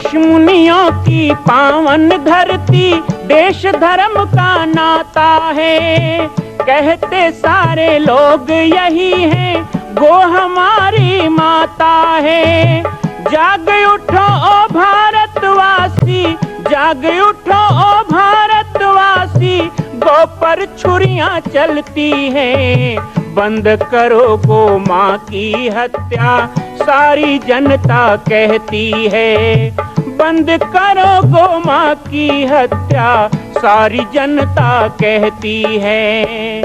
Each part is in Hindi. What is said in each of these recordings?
ऋषि मुनियों की पावन धरती, देश धर्म का नाता है। कहते सारे लोग यही हैं, गो हमारी माता है। जाग उठो ओ भारतवासी, जाग उठो ओ भारतवासी, गो पर छुरियां चलती हैं। बंद करो गो माँ की हत्या, सारी जनता कहती है। बंद करो गो माँ की हत्या, सारी जनता कहती है।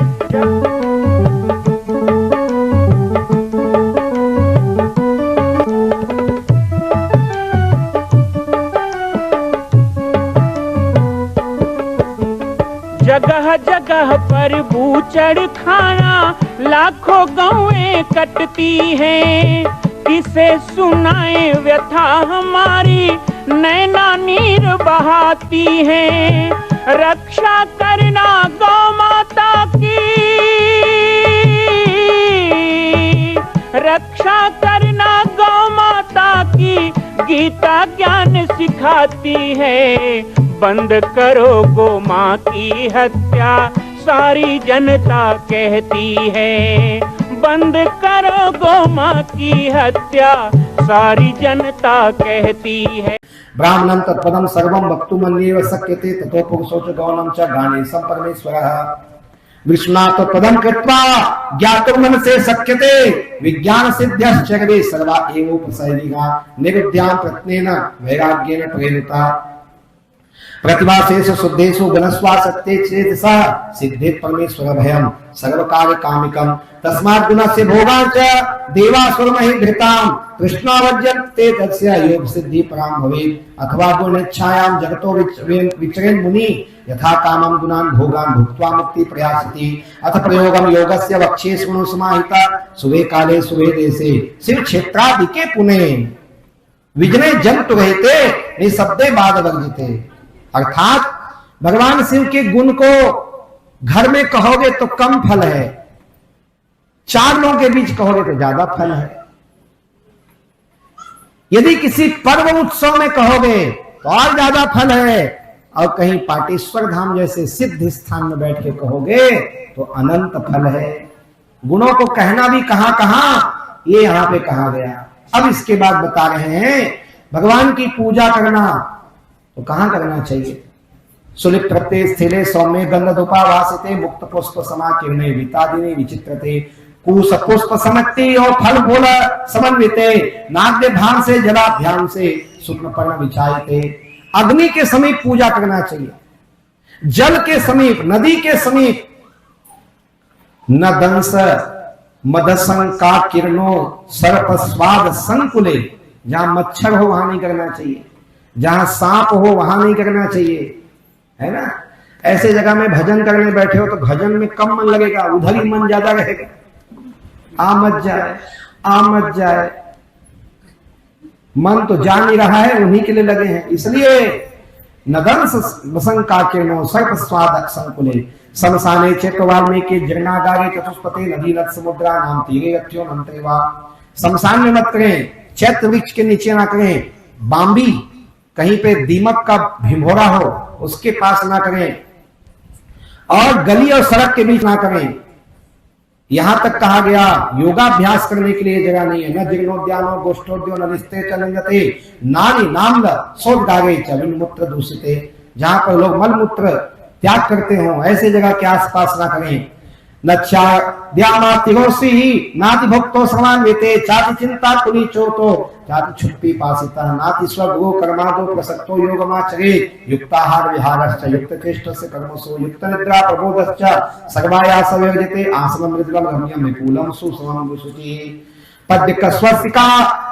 जगह जगह पर बूचड़ खाना, लाखों गौएं कटती हैं। किसे सुनाए व्यथा हमारी, नैना नीर बहाती हैं। रक्षा करना गौ माता की, रक्षा करना गौ माता की, गीता ज्ञान सिखाती है। बंद करो गो माँ की हत्या, सारी जनता कहती है। बंद करो गो माँ की हत्या, सारी जनता कहती है। ब्राह्मणं तत्पदं सर्वं वक्तुमन्येव शक्यते, ततो पुरुषो च गौनं च गाने परमेश्वरः। विष्णुना तत्पदं कृत्वा ज्ञातुं मनसे शक्यते, विज्ञान सिद्ध्यश्च सर्वे सर्वा एवोपसैनिका, निरुद्ध्यां प्रत्नेन वैराग्येन प्रेरिता। प्रतिभासेषु शुद्धेषु गुणस्वा सत्ये चेतसा, सिद्धेत् परमेश्वर भयं सर्वकार्य कामिकं। तस्मात् गुणस्य भोगाञ्च देवासुरमहि घृतां, कृष्णावज्यन्ते तस्य योग सिद्धि परां भवेत्। अथवा गुणेच्छायां जगतो विचरेन् मुनि, यथा कामं गुणान् भोगान् भुक्त्वा मुक्ति प्रयासति। अथ प्रयोगं योगस्य वक्ष्ये शृणु समाहिता, सुवे काले सुवे देशे शिव क्षेत्रादिके पुणे। विजने जंतु रहते निशब्दे बाद वर्जिते। अर्थात भगवान शिव के गुण को घर में कहोगे तो कम फल है, 4 लोगों के बीच कहोगे तो ज्यादा फल है। यदि किसी पर्व उत्सव में कहोगे तो और ज्यादा फल है, और कहीं पाटेश्वर धाम जैसे सिद्ध स्थान में बैठ के कहोगे तो अनंत फल है। गुणों को कहना भी कहां कहां, ये यहां पे कहा गया। अब इसके बाद बता रहे हैं भगवान की पूजा करना तो कहां करना चाहिए। सुलिप प्रत्यय स्थिरे सौम्य गंधोपावासिते, मुक्त पुष्प समाकीर्णे वितादिने विचित्रते। कुश पुष्प समक्ति और फल फूल समन्विते, नाग्य भान से जलाभ्याम से शुक्ल पर्ण विचायते। अग्नि के समीप पूजा करना चाहिए, जल के समीप, नदी के समीप। न दंस मदसंका किरणों सर्प स्वाद संकुले, जहां मच्छर हो वहां नहीं करना चाहिए, जहां सांप हो वहां नहीं करना चाहिए, है ना। ऐसे जगह में भजन करने बैठे हो तो भजन में कम मन लगेगा, उधर ही मन ज्यादा रहेगा। आ मत जाए, आ मत जाए, मन तो जा नहीं रहा है, उन्हीं के लिए लगे हैं। इसलिए नदंस वसंका किरणों सर्प स्वाद संकुले, समसाने चेतवाल में के जगनागारे चतुष्पते, नदी नद समुद्रा नाम तीरे रत्यो नंत्रेवा। शमशान में मत करें, चैत्र वृक्ष के नीचे ना करें, बांबी कहीं पे दीमक का भिंभोरा हो उसके पास ना करें, और गली और सड़क के बीच ना करें। यहां तक कहा गया योगाभ्यास करने के लिए जगह नहीं है। न जिग्नोद्यानो गोष्ठोद्यो न निस्ते चलंगते, नानी नाम सोदागे चविन्मूत्र दूषिते। जहां पर लोग मल मूत्र त्याग करते हो ऐसे जगह के आसपास ना करें। नाति भक्तो समान्विते, चाति चिंता कुली चोतो, चाति छुट्टी पासिता, नाति स्वगो कर्मादो प्रसक्तो योगमाचरे, युक्ताहार विहारश्च युक्त चेष्टस्य कर्मसु, युक्त निद्रा प्रबोधश्च सर्वायास विवर्जिते, आसनं मृदुलं रम्यं विपुलं सुसमं शुचिः। पद्य स्वस्तिका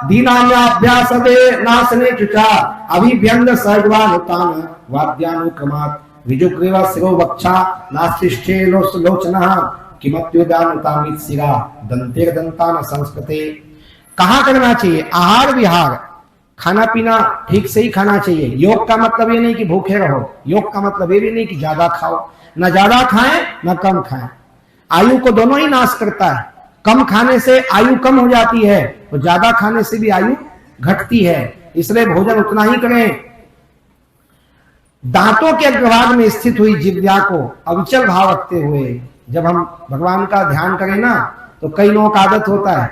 दीनान्याभ्यासदे नासने चुचा, अभिव्यंग सर्वानुतान वाद्यानुक्रमात्, विजुग्रीव शिरो वक्षा नास्तिष्ठे लोचनः, किमत्युदानुतामित सिरा दंतेर दंतान संस्कृते। कहाँ करना चाहिए? आहार विहार, खाना पीना ठीक से ही खाना चाहिए। योग का मतलब ये नहीं कि भूखे रहो, योग का मतलब ये भी नहीं कि ज्यादा खाओ, न ज्यादा खाएं न कम खाएं। आयु को दोनों ही नाश करता है। कम खाने से आयु कम हो जाती है, तो ज्यादा खाने से भी आयु घटती है। इसलिए भोजन उतना ही करें। दांतों के अग्रभाग में स्थित हुई जिह्वा को अविचल भाव रखते हुए जब हम भगवान का ध्यान करें ना, तो कई लोगों का आदत होता है,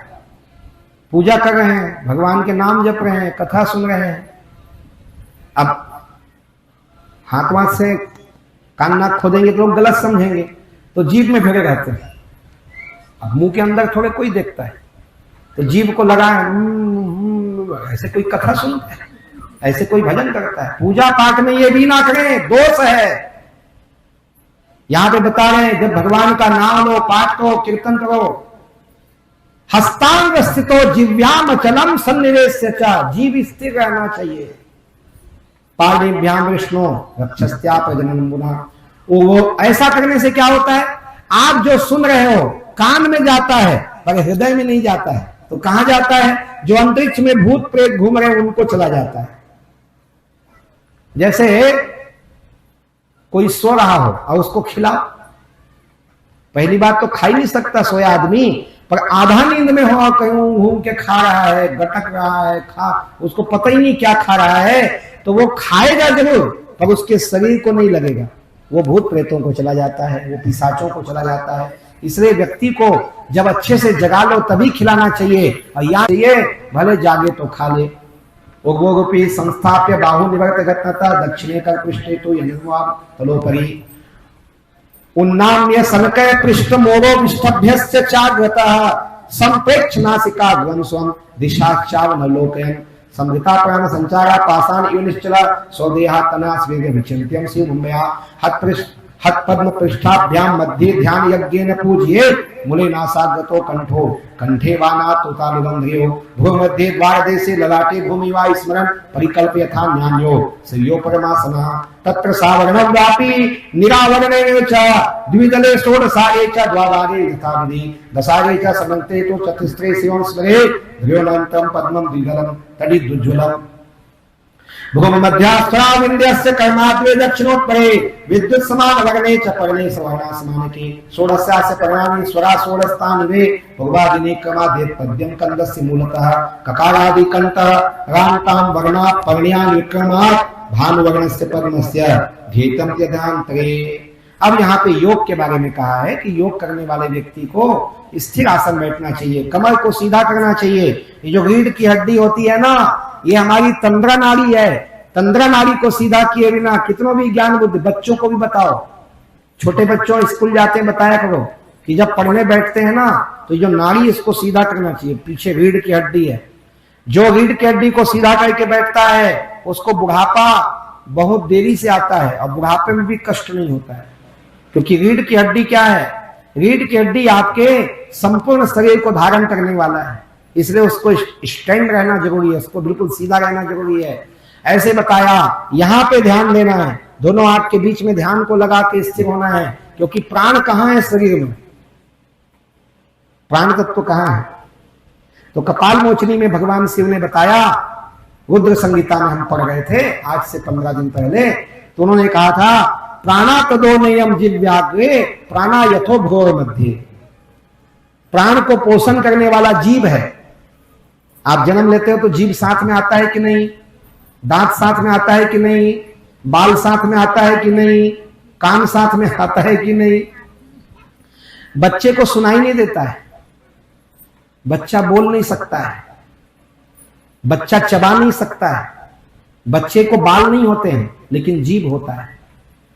पूजा कर रहे हैं, भगवान के नाम जप रहे हैं, कथा सुन रहे हैं, अब हाथ वाथ से कान नाक खोदेंगे तो लोग गलत समझेंगे, तो जीभ में भिड़े रहते हैं। अब मुंह के अंदर थोड़े कोई देखता है, तो जीभ को लगाए, ऐसे कोई कथा सुनता है, ऐसे कोई भजन करता है। पूजा पाठ में ये भी ना करें, दोष है। यहां पे बता रहे हैं, जब भगवान का नाम लो, पाठ करो, कीर्तन करो, हस्तांग स्थितो जिव्याम अचलम सन्निवेश्य च, जीव स्थिर रहना चाहिए। पाणिभ्याम विष्णु रक्षस्त्या प्रजनन गुना। वो ऐसा करने से क्या होता है, आप जो सुन रहे हो कान में जाता है पर हृदय में नहीं जाता है, तो कहां जाता है, जो अंतरिक्ष में भूत प्रेत घूम रहे हैं उनको चला जाता है। जैसे कोई सो रहा हो और उसको खिलाओ, पहली बात तो खा ही नहीं सकता सोया आदमी, पर आधा नींद में हो, कहीं घूम के खा रहा है, गटक रहा है, उसको पता ही नहीं क्या खा रहा है, तो वो खाएगा जरूर पर उसके शरीर को नहीं लगेगा, वो भूत प्रेतों को चला जाता है, वो पिशाचों को चला जाता है। इसलिए व्यक्ति को जब अच्छे से जगा लो तभी खिलाना चाहिए, और याद ये भले जागे तो खा ले। उग्रोपी संस्थाप्य बाहु निवर्त गतता दक्षिणे कर पृष्ठे तो तलोपरि उन्नाम्य सनकय पृष्ठ मोरो विष्ठभ्यस्य चाग्रतः संप्रेक्ष नासिका ग्वंस्वं दिशाचावन लोकयन् संहिता प्राण संचारा पाषाण इव निश्चला स्वदेहा तना स्वेग विचिन्त्यं श्री मुंबया हत पद्म पृष्ठाभ्याम मध्ये ध्यान यज्ञेन पूज्ये मुले नासाग्रतो कंठो कंठे वाना तोतालुगंध्यो भूमध्ये द्वारदेशे ललाटे भूमि वा स्मरण परिकल्प यथा न्यान्यो श्रियो परमासनः तत्र सावरणं व्यापी निरावरणेन च द्विदले षोडशाये च द्वादारे यथाविधि दशारे च समन्ते तो चतुस्त्रे शिवं स्मरे ध्योनन्तं पद्मं द्विदलं तडिदुज्ज्वलम् भूम मध्यास्त्रा विंध्यस्य कर्माद्वे दक्षिणोत्तरे विद्युत समान वर्णे च पर्णे सवर्णा समानके षोडशास्य पर्णानि स्वरा षोडस्तानि वे भगवादिने क्रमादेव पद्यं कंदस्य मूलतः ककारादि कंतः रान्तां वर्णा पर्ण्यानि विक्रमात् भानुवर्णस्य पद्मस्य ध्येयं त्यदान्तरे। अब यहाँ पे योग के बारे में कहा है कि योग करने वाले व्यक्ति को स्थिर आसन बैठना चाहिए, कमर को सीधा करना चाहिए। ये जो रीढ़ की हड्डी होती है ना, ये हमारी तंद्रा नाड़ी है, तंद्रा नाड़ी को सीधा किए बिना कितनों भी ज्ञान बुद्धि, बच्चों को भी बताओ, छोटे बच्चों स्कूल जाते हैं बताया करो कि जब पढ़ने बैठते हैं ना तो जो नाड़ी इसको सीधा करना चाहिए। पीछे रीढ़ की हड्डी है, जो रीढ़ की हड्डी को सीधा करके बैठता है उसको बुढ़ापा बहुत देरी से आता है और बुढ़ापे में भी कष्ट नहीं होता है, क्योंकि रीढ़ की हड्डी क्या है, रीढ़ की हड्डी आपके संपूर्ण शरीर को धारण करने वाला है, इसलिए उसको स्टैंड रहना जरूरी है, उसको बिल्कुल सीधा रहना जरूरी है। ऐसे बताया, यहाँ पे ध्यान देना है, दोनों हाथ के बीच में ध्यान को लगा के स्थिर होना है, क्योंकि प्राण कहाँ है शरीर में, प्राण तत्व कहाँ है। तो कपाल मोचनी में भगवान शिव ने बताया, रुद्र संगीता में हम पढ़ रहे थे आज से 15 दिन पहले, तो उन्होंने कहा था प्राणा तदोनयम जिव्याग्रे प्राणा यथो भ्रोर मध्य। प्राण को पोषण करने वाला जीव है। आप जन्म लेते हो तो जीभ साथ में आता है कि नहीं, दांत साथ में आता है कि नहीं, बाल साथ में आता है कि नहीं, कान साथ में आता है कि नहीं। बच्चे को सुनाई नहीं देता है, बच्चा बोल नहीं सकता है, बच्चा चबा नहीं सकता है, बच्चे को बाल नहीं होते हैं लेकिन जीभ होता है।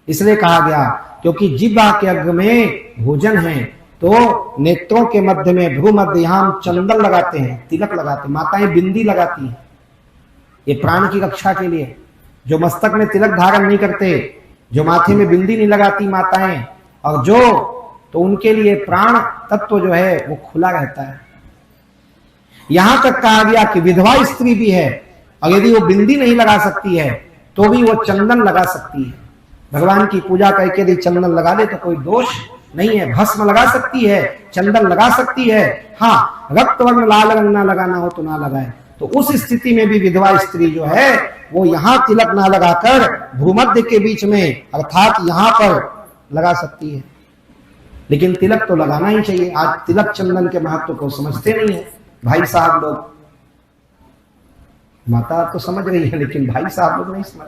इसलिए कहा गया क्योंकि जिह्वा के अग्र में भोजन है, तो नेत्रों के मध्य में भ्रू मध्य हम चंदन लगाते हैं, तिलक लगाते हैं, माताएं बिंदी लगाती हैं, ये प्राण की रक्षा के लिए। जो मस्तक में तिलक धारण नहीं करते, जो माथे में बिंदी नहीं लगाती माताएं, और जो तो उनके लिए प्राण तत्व जो है वो खुला रहता है। यहां तक कहा गया कि विधवा स्त्री भी है और यदि वो बिंदी नहीं लगा सकती है तो भी वो चंदन लगा सकती है। भगवान की पूजा करके यदि चंदन लगा दे तो कोई दोष नहीं है, भस्म लगा सकती है, चंदन लगा सकती है। हाँ, रक्त वर्ण लाल रंग ना लगाना हो तो ना लगाए। तो उस स्थिति में भी विधवा स्त्री जो है वो यहाँ तिलक ना लगाकर भूमध्य के बीच में अर्थात यहाँ पर लगा सकती है, लेकिन तिलक तो लगाना ही चाहिए। आज तिलक चंदन के महत्व को समझते नहीं है भाई साहब लोग। माता तो समझ रही है, लेकिन भाई साहब लोग नहीं समझ।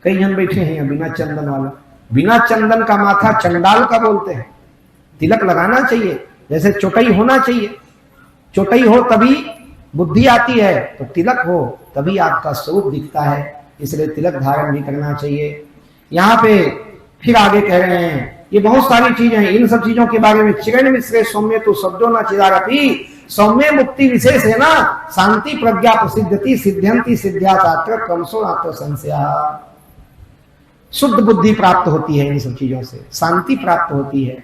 कई जन बैठे हैं यहाँ बिना चंदन वाला, बिना चंदन का माथा चंडाल का बोलते हैं। तिलक लगाना चाहिए, जैसे चोटई होना चाहिए, चोटई हो तभी बुद्धि आती है, तो तिलक हो तभी आपका स्वरूप दिखता है, इसलिए तिलक धारण भी करना चाहिए। यहाँ पे फिर आगे कह रहे हैं, ये बहुत सारी चीजें हैं, इन सब चीजों के बारे में चिरण मिश्रे सौम्य तो शब्दों न चिरागति, सौम्य मुक्ति विशेष है ना, शांति प्रज्ञा प्रसिद्धति सिद्ध्यंति सिद्ध्या शास्त्र क्रमशो नात्र संशया। शुद्ध बुद्धि प्राप्त होती है इन सब चीजों से, शांति प्राप्त होती है।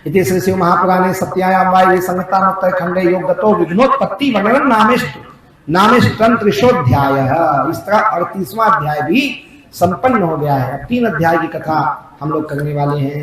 इति श्री शिव महापुराणे सत्यायाम वायु संहितामोत्तर खंडे योगतो विघ्नोत्पत्ति वर्णनम नामेष्टोध्याय। इस तरह 38वां अध्याय भी संपन्न हो गया है। अब 3 अध्याय की कथा हम लोग करने वाले हैं।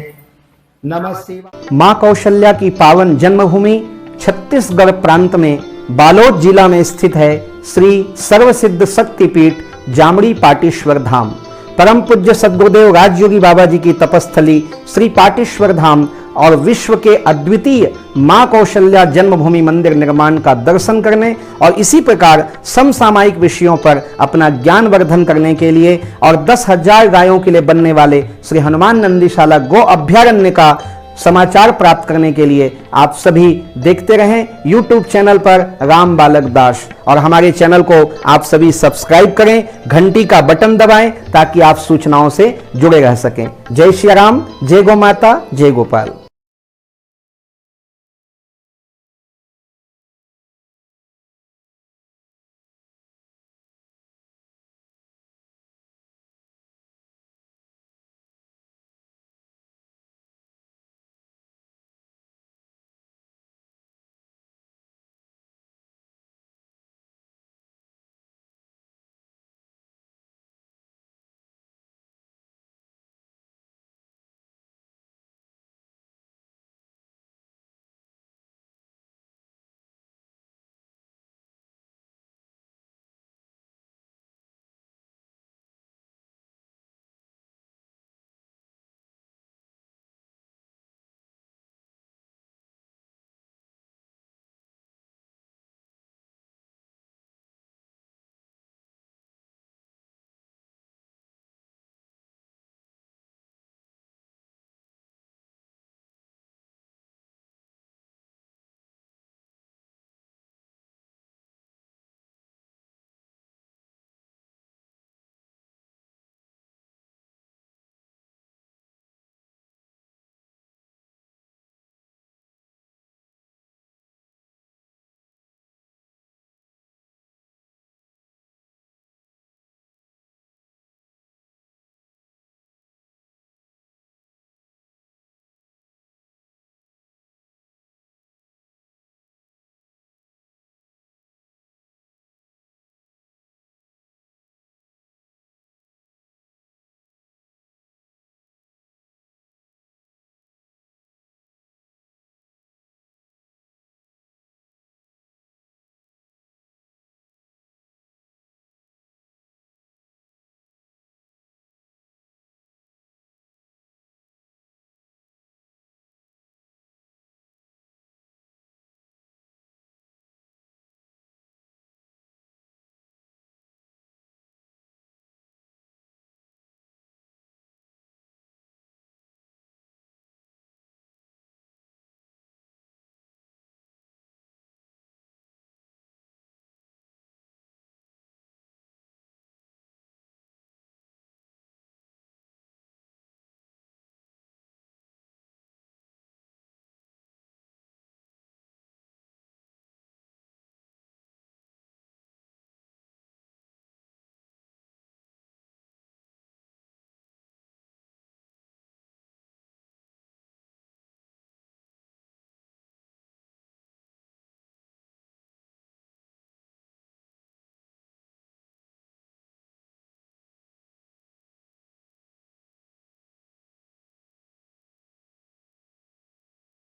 नमस्ते। मां कौशल्या की पावन जन्मभूमि छत्तीसगढ़ प्रांत में बालोद जिला में स्थित है श्री सर्वसिद्ध शक्तिपीठ जामड़ी पाटेश्वर धाम। परम पूज्य सद्गुरुदेव राजयोगी बाबा जी की तपस्थली श्री पाटेश्वर धाम और विश्व के अद्वितीय मां कौशल्या जन्मभूमि मंदिर निर्माण का दर्शन करने और इसी प्रकार समसामयिक विषयों पर अपना ज्ञान वर्धन करने के लिए और 10,000 गायों के लिए बनने वाले श्री हनुमान नंदीशाला गो अभ्यारण्य का समाचार प्राप्त करने के लिए आप सभी देखते रहें YouTube चैनल पर राम बालक दास, और हमारे चैनल को आप सभी सब्सक्राइब करें, घंटी का बटन दबाएं ताकि आप सूचनाओं से जुड़े रह सकें। जय श्री राम, जय गौ माता, जय गोपाल।